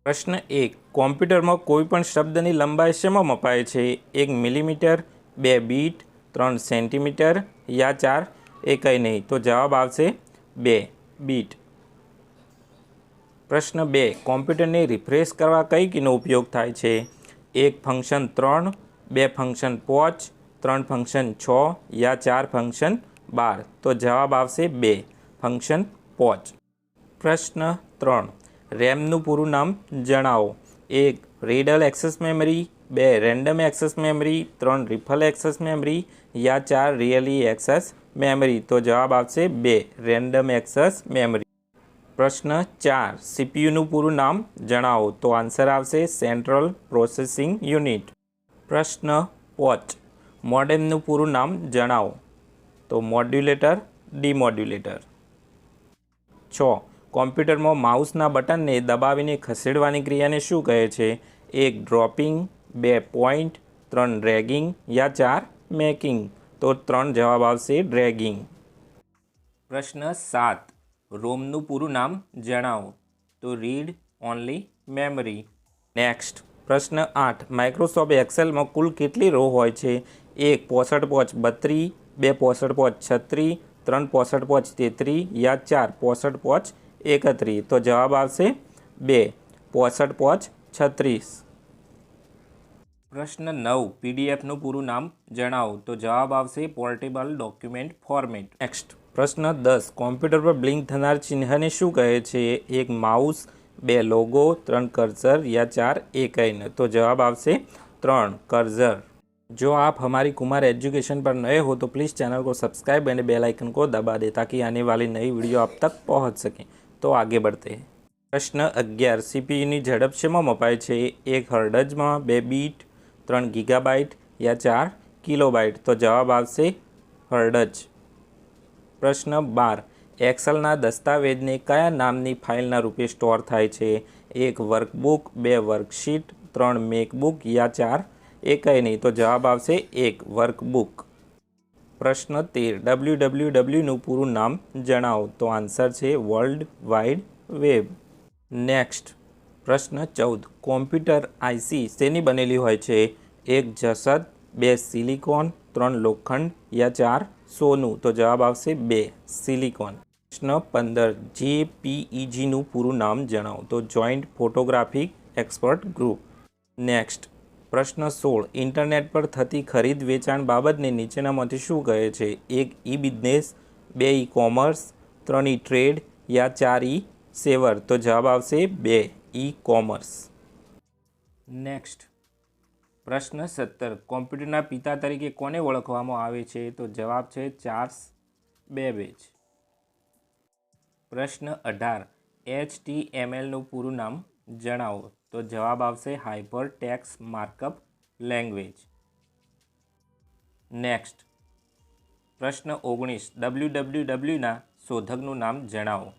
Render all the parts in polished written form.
प्रश्न 1 कॉम्प्यूटर में कोईपण शब्दनी लंबाई शेमां मपाय छे? 1 मिलीमीटर, 2 बीट, 3 सेंटीमीटर या 4 एकय नहीं। तो जवाब आवशे 2 बीट। प्रश्न 2 कॉम्प्यूटर ने रिफ्रेश करवा कई कीनो उपयोग थाय छे? 1 फंक्शन 3, 2 फंक्शन 5, 3 फंक्शन 6 या 4 फंक्शन 12। तो जवाब आवशे 2 फंक्शन 5। प्रश्न 3 रेमनु पूरुं नाम जणावो। 1 riddle access memory, 2 random access memory, 3 rifle access memory या 4 रियली एक्सेस मेमरी। तो जवाब आवशे 2 रेन्डम एक्सेस मेमरी। प्रश्न 4 सीपीयूनु पूरुं नाम जणावो। तो आंसर आवशे सेंट्रल प्रोसेसिंग यूनिट। प्रश्न 5 मॉडेमनु पूरुं नाम जणावो। तो मॉड्यूलेटर, डिमोड्यूलेटर। 6 कॉम्प्यूटर में माउसना बटन ने दबावीने खसेड़वानी क्रियाने शुं कहे छे? 1 ड्रॉपिंग, 2 पॉइंट, 3 ड्रेगिंग या 4 मेकिंग। तो 3 जवाब आवशे ड्रेगिंग। प्रश्न 7 रोमनु पूरुं नाम जणावो। तो रीड ओनली मेमरी। नेक्स्ट प्रश्न 8 माइक्रोसॉफ्ट एक्सेल में कुल केटली रो होय छे? 1 65 5 32, 2 65 5 36, 3 65 5 33 या 4 65 5 31। तो जवाब आवशे 2 65 5 36। प्रश्न 9 पीडीएफનું પૂરું નામ જણાવો। તો જવાબ આવશે પોર્ટેબલ ડોક્યુમેન્ટ ફોર્મેટ। નેક્સ્ટ પ્રશ્ન 10 કોમ્પ્યુટર પર બ્લિંક થનાર ચિહ્નને શું કહે છે? 1 માઉસ, 2 લોગો, 3 कर्सर या 4 एकय। तो जवाब आवशे 3 कर्सर। जो आप हमारी कुमार एजुकेशन पर नए हो तो प्लीज़ चैनल को सब्सक्राइब और बेल आइकन को दबा दें ताकि आने वाली नई वीडियो आप तक पहुंच सकें। तो आगे बढ़ते हैं। प्रश्न 11 सीपीयूनी झड़प शेमां मपाय छे? 1 हर्ट्ज में, 2 बीट, 3 गीगाबाइट या 4 किलोबाइट। तो जवाब आवशे हर्ट्ज। प्रश्न 12 एक्सेलना दस्तावेजने कया नामनी फाइलना रूपे स्टोर थाय छे? 1 वर्कबुक, 2 वर्कशीट, 3 मेकबुक या 4 एकय नहीं। तो जवाब आवशे 1 वर्कबुक। प्रश्न 13 www पूरुं नाम जणावो। तो आंसर है वर्ल्ड वाइड वेब। नेक्स्ट प्रश्न 14 कॉम्प्यूटर आईसी शेनी बनेली होय छे? 1 जसद, 2 सिलिकॉन, 3 लोखंड या 4 सोनू। तो जवाब आवशे 2 सिलिकॉन। प्रश्न 15 JPEG નું પૂરું નામ જણાવો। તો joint photographic expert group. Next प्रश्न 16 इंटरनेट पर थती खरीद वेचाण बाबतने नीचेनामांथी शुं कहे छे? 1 ई बिजनेस, 2 ई कॉमर्स, 3 ई ट्रेड या 4 ई सेवर। तो जवाब आवशे 2 ई कॉमर्स। नेक्स्ट प्रश्न 17 कॉम्प्यूटरना पिता तरीके कोने ओळखवामां आवे छे? तो जवाब छे चार्ल्स बेबेज। प्रश्न 18 HTML નું પૂરું નામ જણાવો। तो जवाब आवशे hyper text markup language. Next प्रश्न 19 www ना शोधकનું नाम जणावो।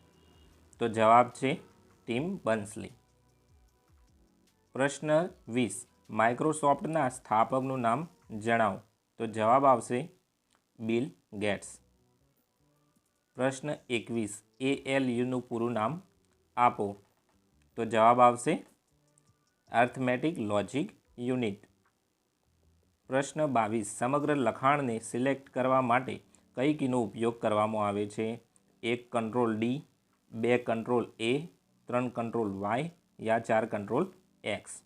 तो जवाब छे टीम बंसली। प्रश्न 20 माइक्रोसॉफ्टना स्थापकનું नाम जणावो। तो जवाब आवशे बिल गेट्स। प्रश्न 21 ALU નું પૂરું નામ આપો। तो जवाब आवशे अर्थमेटिक लॉजिक यूनिट। प्रश्न 22 समग्र लखाण ने सिलेक्ट करवा माटे कई कीनो उपयोग करवामां आवे छे? 1 control D, 2 control A, 3 control Y या 4 कंट्रोल X।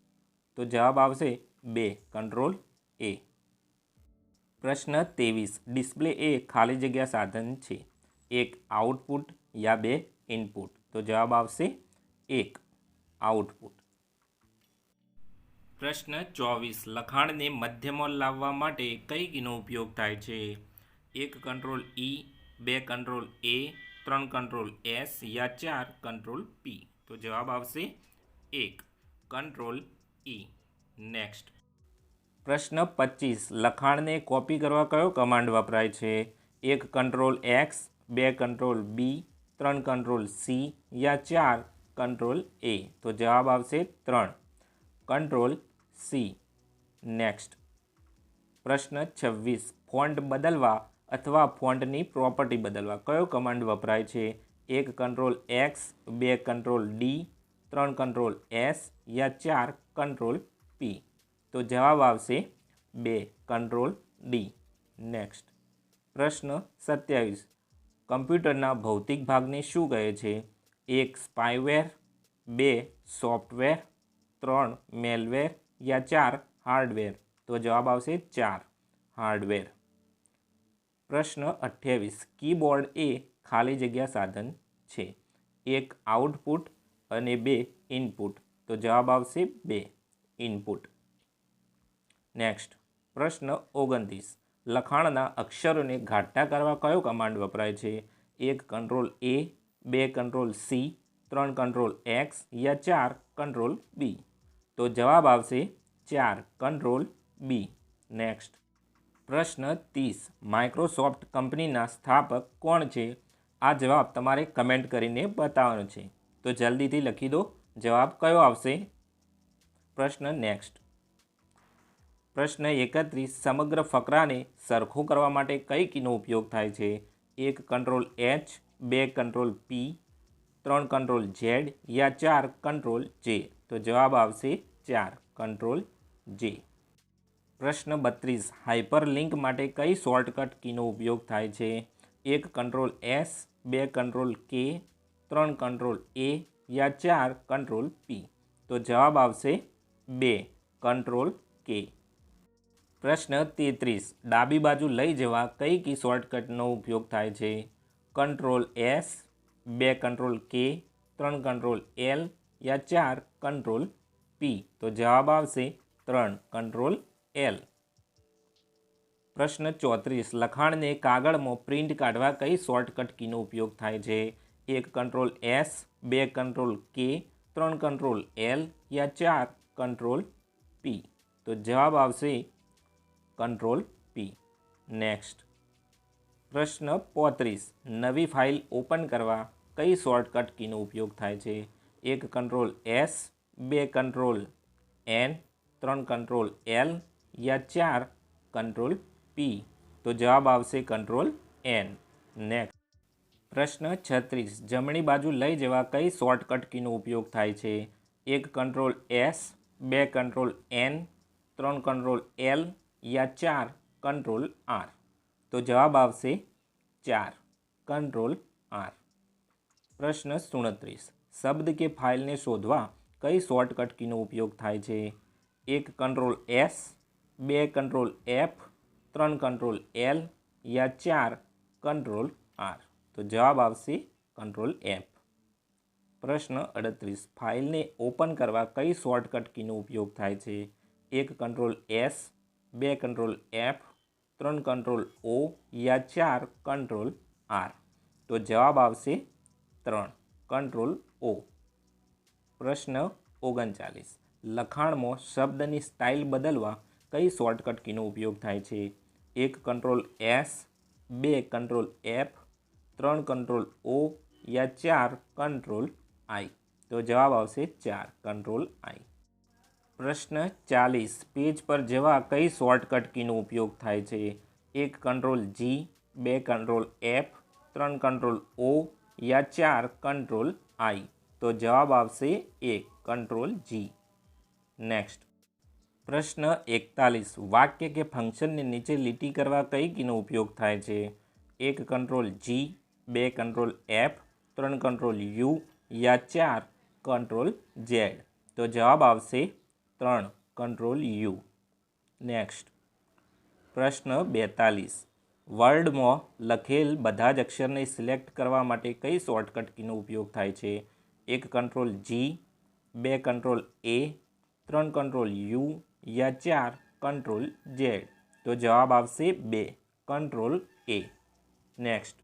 तो जवाब आवशे 2 कंट्रोल A। प्रश्न 23 डिस्प्ले ए खाली जग्या साधन छे? 1 आउटपुट या 2 इनपुट। तो जवाब आवशे 1 आउटपुट। प्रश्न 24 लखाण ने मध्य में लाववा माटे कई कीनो उपयोग थाय छे? 1 control E, 2 control A, 3 control S या 4 कंट्रोल P। तो जवाब आवशे 1 कंट्रोल E। नेक्स्ट प्रश्न 25 लखाण ने कॉपी करवा कयो कमांड वपराय छे? 1 control X, 2 control B, 3 control C या 4 कंट्रोल A। तो जवाब आवशे 3 कंट्रोल C। नेक्स्ट प्रश्न 26 फॉन्ट बदलवा अथवा फॉन्टनी प्रॉपर्टी बदलवा कयो कमांड वपराय छे? 1 control X, 2 control D, 3 control S या 4 કંટ્રોલ P? તો જવાબ આવશે 2 કંટ્રોલ D. નેક્સ્ટ પ્રશ્ન 27. કમ્પ્યુટરના ભૌતિક ભાગને શું કહે છે? 1 સ્પાયવેર, 2 સોફ્ટવેર, 3 મેલવેર या 4 હાર્ડવેર? તો જવાબ આવશે 4 હાર્ડવેર. પ્રશ્ન 28. કીબોર્ડ એ ખાલી જગ્યા સાધન છે. 1 આઉટપુટ અને 2 ઇનપુટ? તો જવાબ આવશે 2 ઇનપુટ. નેક્સ્ટ પ્રશ્ન 29. લખાણના અક્ષરોને ઘાટા કરવા કયો કમાન્ડ વપરાય છે? 1 control A, 2 control C, 3 control X या 4 કંટ્રોલ B? તો જવાબ આવશે 4 કંટ્રોલ B. નેક્સ્ટ પ્રશ્ન 30. માઇક્રોસોફ્ટ કંપનીના સ્થાપક કોણ છે? આ જવાબ તમારે કમેન્ટ કરીને બતાવવાનો છે. તો જલ્દીથી લખી દો જવાબ કયો આવશે. પ્રશ્ન નેક્સ્ટ પ્રશ્ન 31. સમગ્ર ફકરાને સરખો કરવા માટે કઈ કીનો ઉપયોગ થાય છે? 1 control H, 2 control P, 3 control Z या 4 કંટ્રોલ J? તો જવાબ આવશે 4 કંટ્રોલ J. પ્રશ્ન 32. હાઇપરલિંક માટે કઈ શોર્ટકટ કીનો ઉપયોગ થાય છે? 1 control S, 2 control K, 3 control A या 4 કંટ્રોલ P? તો જવાબ આવશે 2 કંટ્રોલ K. પ્રશ્ન 33. ડાબી બાજુ લઈ જવા કઈ કી શોર્ટકટનો ઉપયોગ થાય છે? Control S, 2 control K, 3 control L या 4 કંટ્રોલ P? તો જવાબ આવશે 3 કંટ્રોલ L. પ્રશ્ન 34. લખાણને કાગળમાં પ્રિન્ટ કાઢવા કઈ શોર્ટકટ કીનો ઉપયોગ થાય છે? 1 control S, 2 control K, 3 control L या 4 કંટ્રોલ P? તો જવાબ આવશે કંટ્રોલ P. નેક્સ્ટ પ્રશ્ન 35. નવી ફાઇલ ઓપન કરવા કઈ શોર્ટકટ કીનો ઉપયોગ થાય છે? 1 control S, 2 control N, 3 control L या 4 કંટ્રોલ P? તો જવાબ આવશે કંટ્રોલ N. નેક્સ્ટ પ્રશ્ન 36. જમણી બાજુ લઈ જવા કઈ શોર્ટકટ કીનો ઉપયોગ થાય છે? 1 control S, 2 control N, 3 control L या 4 કંટ્રોલ R? તો જવાબ આવશે 4 કંટ્રોલ R. પ્રશ્ન 37. શબ્દ કે ફાઇલને શોધવા કઈ શોર્ટકટ કીનો ઉપયોગ થાય છે? 1 control S, 2 control F, 3 control L या 4 કંટ્રોલ R? તો જવાબ આવશે કંટ્રોલ F. પ્રશ્ન 38. ફાઇલને ઓપન કરવા કઈ શોર્ટકટ કીનો ઉપયોગ થાય છે? 1 control S, 2 control F, 3 control O या 4 કંટ્રોલ R? તો જવાબ આવશે 3 કંટ્રોલ O. પ્રશ્ન 39. લખાણમાં શબ્દની સ્ટાઇલ બદલવા કઈ શોર્ટકટ કીનો ઉપયોગ થાય છે? 1 control S, 2 control F, 3 control O या 4 કંટ્રોલ I? તો જવાબ આવશે 4 કંટ્રોલ I. પ્રશ્ન 40. પેજ પર જવા કઈ શોર્ટકટ કીનો ઉપયોગ થાય છે? 1 control G, 2 control F, 3 control O या 4 કંટ્રોલ I? તો જવાબ આવશે 1 કંટ્રોલ G. નેક્સ્ટ પ્રશ્ન 41. વાક્ય કે ફંક્શનને નીચે લીટી કરવા કઈ કીનો ઉપયોગ થાય છે? 1 control G, 2 control F, 3 control U या 4 કંટ્રોલ Z? તો જવાબ આવશે 3 કંટ્રોલ U. નેક્સ્ટ પ્રશ્ન 42. વર્ડમાં લખેલ બધા જ અક્ષરને સિલેક્ટ કરવા માટે કઈ શોર્ટકટ કીનો ઉપયોગ થાય છે? 1 control G, 2 control A, 3 control U या 4 કંટ્રોલ Z? તો જવાબ આવશે 2 કંટ્રોલ A. નેક્સ્ટ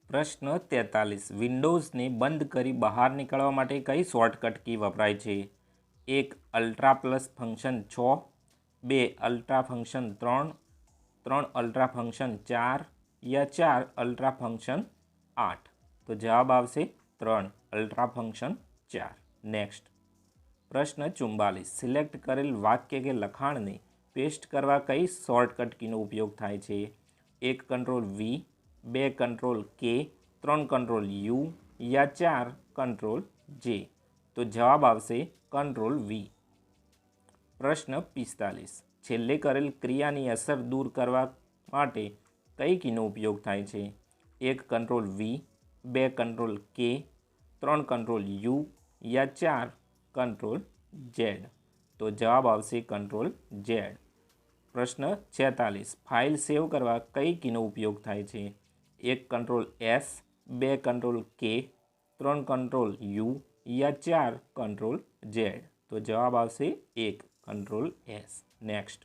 પ્રશ્ન 43. વિન્ડોઝને બંધ કરી બહાર નીકળવા માટે કઈ શોર્ટકટ કી વપરાય છે? 1 ultra plus function 6, 2 ultra function 3, 3 ultra function 4 या 4 અલ્ટ્રા ફંક્શન 8? તો જવાબ આવશે 3 અલ્ટ્રા ફંક્શન 4. નેક્સ્ટ પ્રશ્ન 44. સિલેક્ટ કરેલ વાક્ય કે લખાણને પેસ્ટ કરવા કઈ શોર્ટકટ કીનો ઉપયોગ થાય છે? 1 control V, 2 control K, 3 control U या 4 કંટ્રોલ J? તો જવાબ આવશે કંટ્રોલ વી. પ્રશ્ન 45. છેલ્લે કરેલ ક્રિયાની અસર દૂર કરવા માટે કઈ કીનો ઉપયોગ થાય છે? 1 કંટ્રોલ વી, 2 કંટ્રોલ કે, 3 control you yeah 4 control Z. તો જવાબ આવશે કંટ્રોલ ઝેડ. પ્રશ્ન 46. ફાઇલ સેવ કરવા કઈ કીનો ઉપયોગ થાય છે? 1 કંટ્રોલ એસ, 2 કંટ્રોલ કે, 3 control you yeah 4 control Z. તો જવાબ આવશે 1 કંટ્રોલ એસ. નેક્સ્ટ.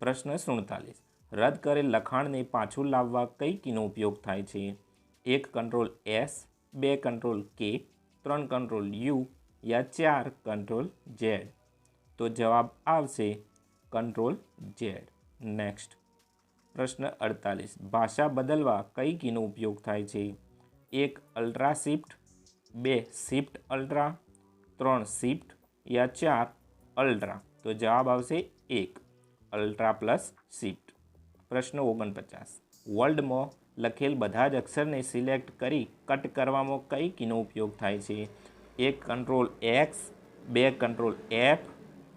પ્રશ્ન 47. રદ કરેલ લખાણને પાછું લાવવા કઈ કીનો ઉપયોગ થાય છે? 1 કંટ્રોલ એસ, 2 કંટ્રોલ કે, 3 control you yeah 4 control Z. તો જવાબ આવશે કંટ્રોલ ઝેડ. નેક્સ્ટ. પ્રશ્ન 48. ભાષા બદલવા કઈ કીનો ઉપયોગ થાય છે? 1 ultra shift, 2 shift ultra, 3 shift યા 4 અલ્ટ્રા. તો જવાબ આવશે 1 અલ્ટ્રા પ્લસ શિફ્ટ. પ્રશ્ન 49. વર્લ્ડમાં લખેલ બધા જ અક્ષરને સિલેક્ટ કરી કટ કરવામાં કઈ કીનો ઉપયોગ થાય છે? 1 control x, 2 control F,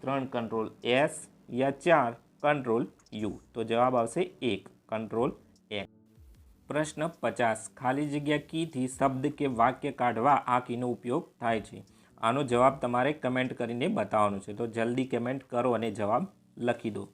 3 control S yeah 4 control you. તો જવાબ આવશે 1 કંટ્રોલ એક્સ. પ્રશ્ન 50. ખાલી જગ્યા કીથી શબ્દ કે વાક્ય કાઢવા આ કીનો ઉપયોગ થાય છે. આનો જવાબ તમારે કમેન્ટ કરીને બતાવવાનો છે. તો જલ્દી કમેન્ટ કરો અને જવાબ લખી દો.